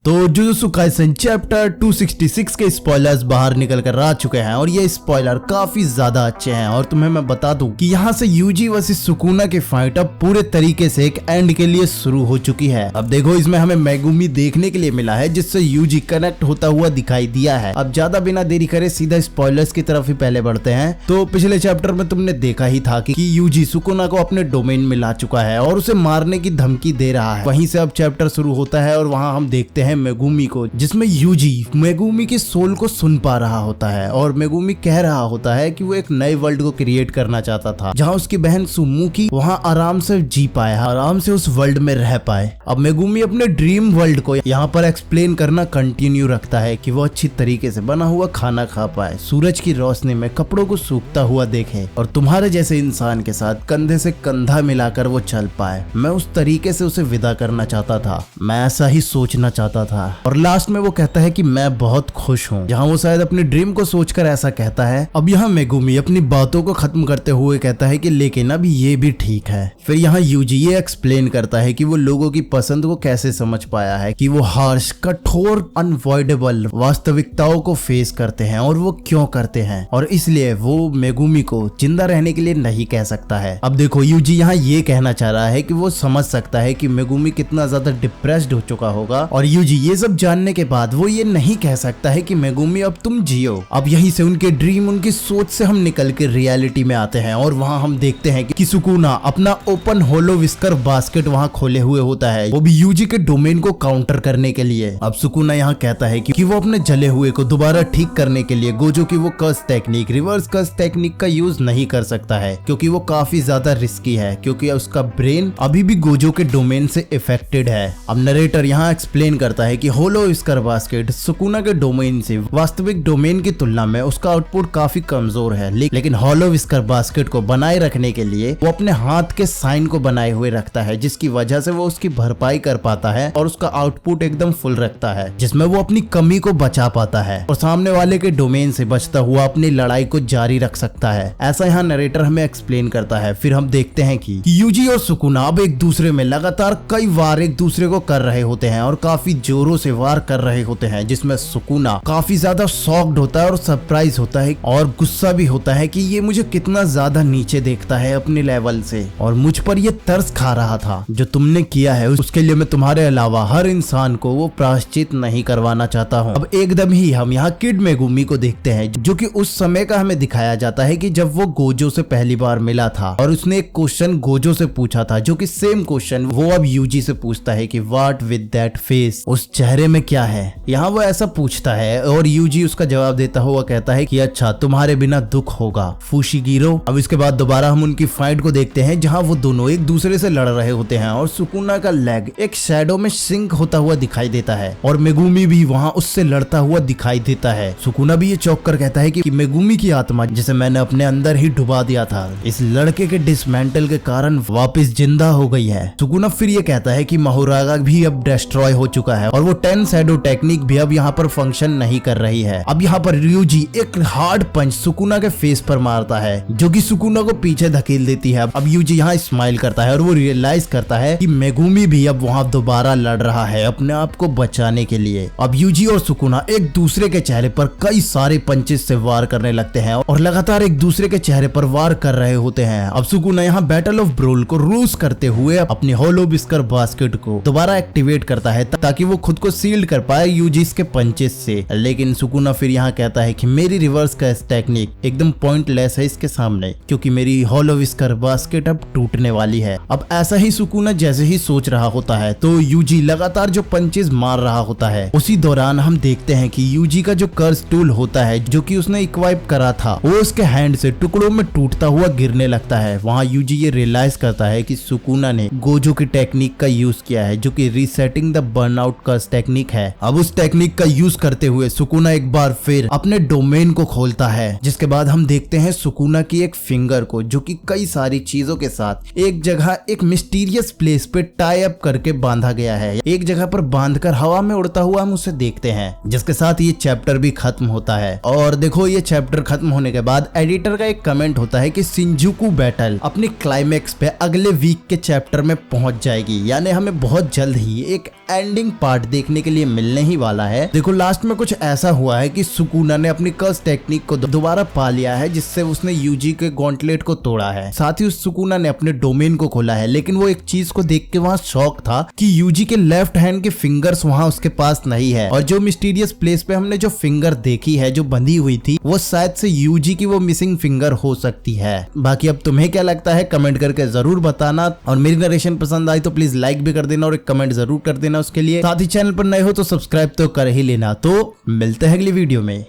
तो jujutsu Kaisen chapter 266 के spoilers बाहर निकल कर आ चुके हैं और ये स्पॉयलर काफी ज्यादा अच्छे हैं। और तुम्हें मैं बता दूं कि यहाँ से यूजी वर्सेस सुकुना की फाइट अब पूरे तरीके से एक एंड के लिए शुरू हो चुकी है। अब देखो इसमें हमें मेगुमी देखने के लिए मिला है जिससे यूजी कनेक्ट होता हुआ दिखाई दिया है। अब ज्यादा बिना देरी करे सीधा स्पॉयलर्स की तरफ ही पहले बढ़ते हैं। तो पिछले चैप्टर में तुमने देखा ही था कि यूजी सुकुना को अपने डोमेन में ला चुका है और उसे मारने की धमकी दे रहा है। वहीं से अब चैप्टर शुरू होता है और वहाँ हम देखते हैं मेगुमी को, जिसमें यूजी मेगुमी की सोल को सुन पा रहा होता है और मेगुमी कह रहा होता है कि वो एक नए वर्ल्ड को क्रिएट करना चाहता था जहां उसकी बहन सुमुकी वहां आराम से जी पाए, आराम से उस वर्ल्ड में रह पाए। अब मेगुमी अपने ड्रीम वर्ल्ड को यहाँ पर एक्सप्लेन करना कंटिन्यू रखता है कि वो अच्छी तरीके से बना हुआ खाना खा पाए, सूरज की रोशनी में कपड़ों को सूखता हुआ देखे और तुम्हारे जैसे इंसान के साथ कंधे से कंधा मिलाकर वो चल पाए। मैं उस तरीके से उसे विदा करना चाहता था, मैं ऐसा ही सोचना चाहता था। और लास्ट में वो कहता है कि मैं बहुत खुश हूँ, जहाँ वो शायद अपने ड्रीम को सोचकर ऐसा कहता है। अब यहाँ मेगुमी अपनी बातों को खत्म करते हुए कहता है कि लेकिन अब ये भी ठीक है। फिर यहाँ यूजी ये एक्सप्लेन करता है कि वो लोगों की पसंद को कैसे समझ पाया है, कि वो हार्श, कठोर, अनअवॉइडेबल वास्तविकताओं को फेस करते हैं और वो क्यों करते हैं, और इसलिए वो मेगुमी को जिंदा रहने के लिए नहीं कह सकता है। अब देखो यूजी यहाँ ये कहना चाह रहा है कि वो समझ सकता है कि मेगुमी कितना ज्यादा डिप्रेस्ड हो चुका होगा, और यूजी ये सब जानने के बाद वो ये नहीं कह सकता है कि मेगुमी अब तुम जियो। अब यहीं से उनके ड्रीम, उनकी सोच से हम निकल के रियलिटी में आते हैं और वहाँ हम देखते हैं कि सुकुना अपना ओपन होलो विस्कर बास्केट वहाँ खोले हुए होता है, वो भी यूजी के डोमेन को काउंटर करने के लिए। अब सुकुना यहाँ कहता है कि वो अपने जले हुए को दोबारा ठीक करने के लिए गोजो की वो curse technique, reverse curse technique का यूज नहीं कर सकता है, क्योंकि वो काफी ज्यादा रिस्की है, क्योंकि उसका ब्रेन अभी भी गोजो के डोमेन से इफेक्टेड है। अब नरेटर यहाँ एक्सप्लेन करता है कि होलो विस्कर बास्केट सुकुना के डोमेन से वास्तविक डोमेन की तुलना में उसका आउटपुट काफी कमजोर है, लेकिन होलो विस्कर बास्केट को बनाए रखने के लिए वो अपने हाथ के साइन को बनाए हुए रखता है, जिसकी वजह से वो उसकी भरपाई कर पाता है और उसका आउटपुट एकदम फुल रखता है, जिसमें वो अपनी कमी को बचा पाता है और सामने वाले के डोमेन से बचता हुआ अपनी लड़ाई को जारी रख सकता है। ऐसा यहाँ नरेटर हमें एक्सप्लेन करता है। फिर हम देखते हैं कि यूजी और सुकुना अब एक दूसरे में लगातार कई वार एक दूसरे को कर रहे होते हैं और काफी जोरों से वार कर रहे होते हैं, जिसमें सुकुना काफी ज्यादा शॉक्ड होता है और सरप्राइज होता है और गुस्सा भी होता है कि ये मुझे कितना ज्यादा नीचे देखता है अपने लेवल से, और मुझ पर ये तरस खा रहा था। जो तुमने किया है उसके लिए मैं तुम्हारे अलावा हर इंसान को वो प्रायश्चित नहीं करवाना चाहता हूँ। अब एकदम ही हम यहाँ किड मेगुमी को देखते हैं, जो कि उस समय का हमें दिखाया जाता है कि जब वो गोजो से पहली बार मिला था और उसने एक क्वेश्चन गोजो से पूछा था, जो कि सेम क्वेश्चन वो अब यूजी से पूछता है कि व्हाट विद दैट फेस, उस चेहरे में क्या है। यहाँ वो ऐसा पूछता है और यूजी उसका जवाब देता हुआ कहता है कि अच्छा तुम्हारे बिना दुख होगा फुशिगिरो। अब इसके बाद दोबारा हम उनकी फाइट को देखते हैं, जहाँ वो दोनों एक दूसरे से लड़ रहे होते हैं और सुकुना का लेग एक शैडो में सिंक होता हुआ दिखाई देता है और मेगुमी भी वहाँ उससे लड़ता हुआ दिखाई देता है। सुकुना भी ये चौंक कर कहता है कि मेगुमी की आत्मा, जिसे मैंने अपने अंदर ही डुबा दिया था, इस लड़के के डिसमेंटल के कारण वापस जिंदा हो गई है। सुकुना फिर ये कहता है कि माहुरागा भी अब डिस्ट्रॉय हो चुका है और वो 10 शैडो टेक्निक भी अब यहाँ पर फंक्शन नहीं कर रही है। अब यहाँ पर यूजी एक हार्ड पंच सुकुना के फेस पर मारता है, जो कि सुकुना को पीछे धकेल देती है। अब यूजी यहाँ स्माइल करता है और वो रियलाइज करता है कि मेगुमी भी अब वहाँ दोबारा लड़ रहा है अपने आप को बचाने के लिए। अब यूजी और सुकुना एक दूसरे के चेहरे पर कई सारे पंचेस से वार करने लगते हैं और लगातार एक दूसरे के चेहरे पर वार कर रहे होते हैं। अब सुकुना यहाँ बैटल ऑफ ब्रोल को रूज करते हुए अपनी होलो विस्कर बास्केट को दोबारा एक्टिवेट करता है ताकि वो खुद को सील्ड कर पाए यूजीस के पंचेस से। लेकिन सुकुना फिर यहाँ कहता है कि मेरी रिवर्स का टेक्निक एकदम पॉइंटलेस है इसके सामने, क्योंकि मेरी होलो विस्कर बास्केट अब टूटने वाली है। अब ऐसा ही सुकुना जैसे ही सोच रहा होता है तो यूजी लगातार जो पंचेस मार रहा होता है, उसी दौरान हम देखते हैं कि यूजी का जो कर्स टूल होता है, जो कि उसने इक्वाइप करा था, वो उसके हैंड से टुकड़ों में टूटता हुआ गिरने लगता है। वहाँ यूजी ये रियलाइज करता है कि सुकुना ने गोजो की टेक्निक का यूज किया है, जो कि resetting the burnout curse technique है। अब उस टेक्निक का यूज करते हुए सुकुना एक बार फिर अपने डोमेन को खोलता है, जिसके बाद हम देखते हैं सुकुना की एक फिंगर को, जो कि कई सारी चीजों के साथ एक जगह एक मिस्टीरियस प्लेस पे टाई अप करके बांधा गया है। एक जगह पर बांधकर हवा में उड़ता हुआ हम उसे देखते हैं, जिसके साथ ये चैप्टर भी खत्म होता है। और देखो ये चैप्टर खत्म होने के बाद एडिटर का एक कमेंट होता है कि शिंजुकू बैटल अपने क्लाइमेक्स पे अगले वीक के चैप्टर में पहुंच जाएगी, यानी हमें बहुत जल्द ही एक एंडिंग पार्ट देखने के लिए मिलने ही वाला है। देखो लास्ट में कुछ ऐसा हुआ है कि सुकुना ने अपनी कर्स टेक्निक को दोबारा पा लिया है, जिससे उसने यूजी के गॉन्टलेट को तोड़ा है। साथ ही उस सुकुना ने अपने डोमेन को खोला है, लेकिन वो एक चीज को देख के वहाँ शॉक था कि यूजी के लेफ्ट हैंड के फिंगर्स वहाँ उसके पास नहीं है, और जो मिस्टीरियस प्लेस पे हमने जो फिंगर देखी है जो बंधी हुई थी, वो शायद से यूजी की वो मिसिंग फिंगर हो सकती है। बाकी अब तुम्हें क्या लगता है कमेंट करके जरूर बताना, और मेरी नरेशन पसंद आई तो प्लीज लाइक भी कर देना और एक कमेंट जरूर कर देना उसके लिए। साथ ही चैनल पर नए हो तो सब्सक्राइब तो कर ही लेना। तो मिलते हैं अगली वीडियो में।